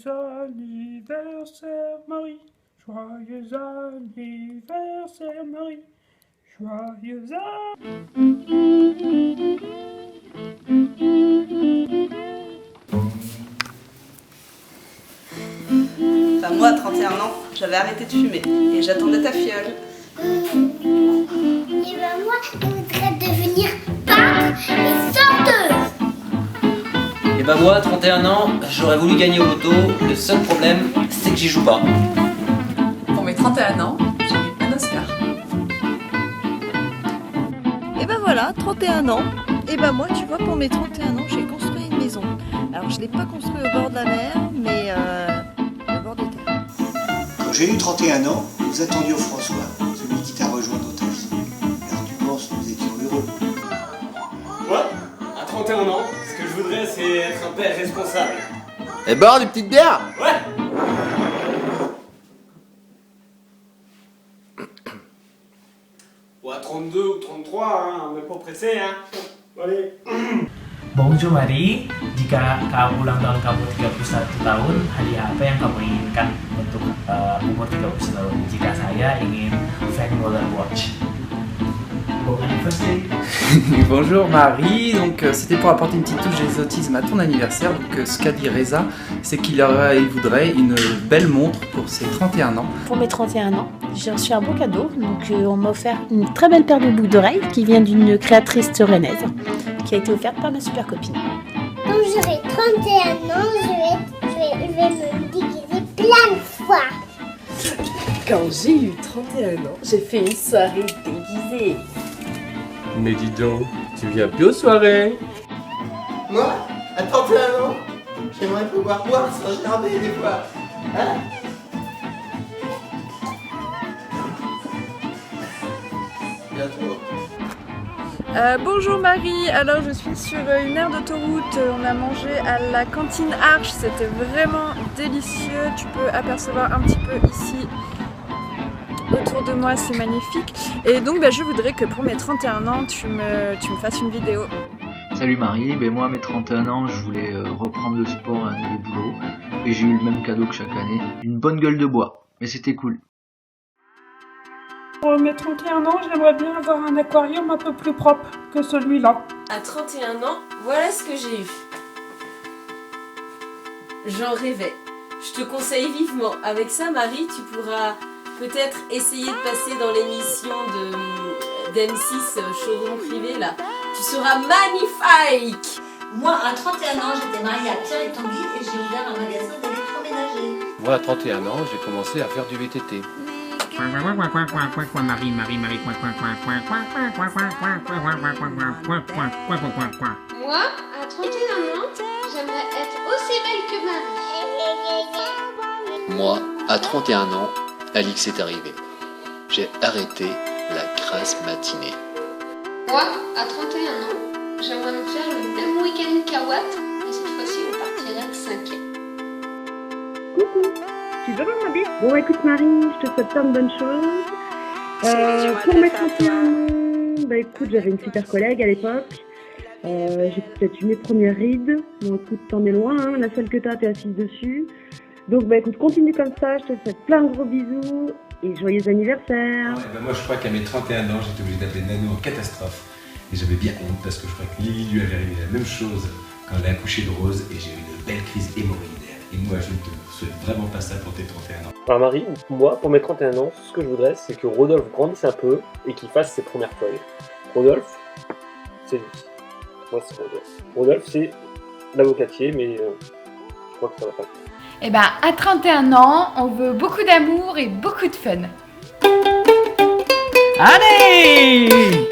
anniversaire Marie, joyeux anniversaire Marie, joyeux Enfin, moi, à 31 ans, j'avais arrêté de fumer et j'attendais ta fiole. Et ben moi, je voudrais devenir peintre et sorteuse. Et bah moi, à 31 ans, j'aurais voulu gagner au loto. Le seul problème, c'est que j'y joue pas. Pour mes 31 ans, j'ai eu un Oscar. Et ben voilà, 31 ans. Et ben moi, tu vois, pour mes 31 ans, j'ai construit une maison. Alors, je l'ai pas construite au bord de la mer, mais au bord de terre. Quand j'ai eu 31 ans, nous attendions François, celui qui t'a rejoint dans ta vie. Alors tu penses, nous étions heureux. Moi, à 31 ans, ce que je voudrais, c'est être un père responsable. Et boire des petites bières. Ouais. Ou à 32 ou 33, hein, on n'est pas pressé, hein. Allez. Bonjour Marie, jika ulang tahun kamu 31 tahun, hadiah apa yang kamu inginkan untuk umur 31 tahun? Jika saya ingin fan Roller Watch. Bon anniversaire. Bonjour Marie, donc c'était pour apporter une petite touche d'exotisme à ton anniversaire. Donc ce qu'a dit Reza, c'est qu'il voudrait une belle montre pour ses 31 ans. Pour mes 31 ans, j'ai reçu un beau cadeau. Donc on m'a offert une très belle paire de boucles d'oreilles qui vient d'une créatrice rennaise, qui a été offerte par ma super copine. Quand j'aurai 31 ans, je vais me déguiser plein de fois. Quand j'ai eu 31 ans, j'ai fait une soirée déguisée. Mais dis donc, tu viens plus aux soirées. Moi, à 31 ans, j'aimerais pouvoir boire sans gerber des fois. Hein? Bientôt. Bonjour Marie, alors je suis sur une aire d'autoroute, on a mangé à la cantine Arche, c'était vraiment délicieux, tu peux apercevoir un petit peu ici autour de moi, c'est magnifique. Et donc je voudrais que pour mes 31 ans, tu me fasses une vidéo. Salut Marie, moi à mes 31 ans, je voulais reprendre le sport, un nouveau boulot. Et j'ai eu le même cadeau que chaque année, une bonne gueule de bois. Mais c'était cool. Pour mes 31 ans, j'aimerais bien avoir un aquarium un peu plus propre que celui-là. À 31 ans, voilà ce que j'ai eu. J'en rêvais. Je te conseille vivement. Avec ça, Marie, tu pourras peut-être essayer de passer dans l'émission d'M6 Showroom Privé là. Tu seras magnifique. Moi, à 31 ans, j'étais mariée à Pierre et Tanguy et j'ai ouvert un magasin d'électroménager. Moi, à 31 ans, j'ai commencé à faire du VTT. Marie. Moi, à 31 ans, j'aimerais être aussi belle que Marie. Moi, à 31 ans, Alix est arrivé. J'ai arrêté la grasse matinée. Moi, à 31 ans, j'aimerais me faire le même week-end qu'à Watt, et cette fois-ci, on partirait de 5e. Coucou, tu veux voir ma bite? Bon, écoute Marie, je te souhaite plein de bonnes choses. Pour mes 31 ans, écoute, j'avais une super collègue à l'époque. J'ai peut-être eu mes premières rides. Bon, écoute, t'en es loin, hein, la seule que t'es assise dessus. Donc, écoute, continue comme ça, je te souhaite plein de gros bisous et joyeux anniversaire. Moi, je crois qu'à mes 31 ans, j'étais obligé d'appeler Nano en catastrophe. Et j'avais bien honte parce que je crois que Lily lui avait arrivé la même chose quand elle a accouché de Rose et j'ai eu une belle crise hémorroïdaire. Et moi, je ne te souhaite vraiment pas ça pour tes 31 ans. Alors Marie, moi, pour mes 31 ans, ce que je voudrais, c'est que Rodolphe grandisse un peu et qu'il fasse ses premières feuilles. Rodolphe, c'est lui. Moi, c'est Rodolphe. Rodolphe, c'est l'avocatier, mais je crois que ça va pas le faire. À 31 ans, on veut beaucoup d'amour et beaucoup de fun. Allez!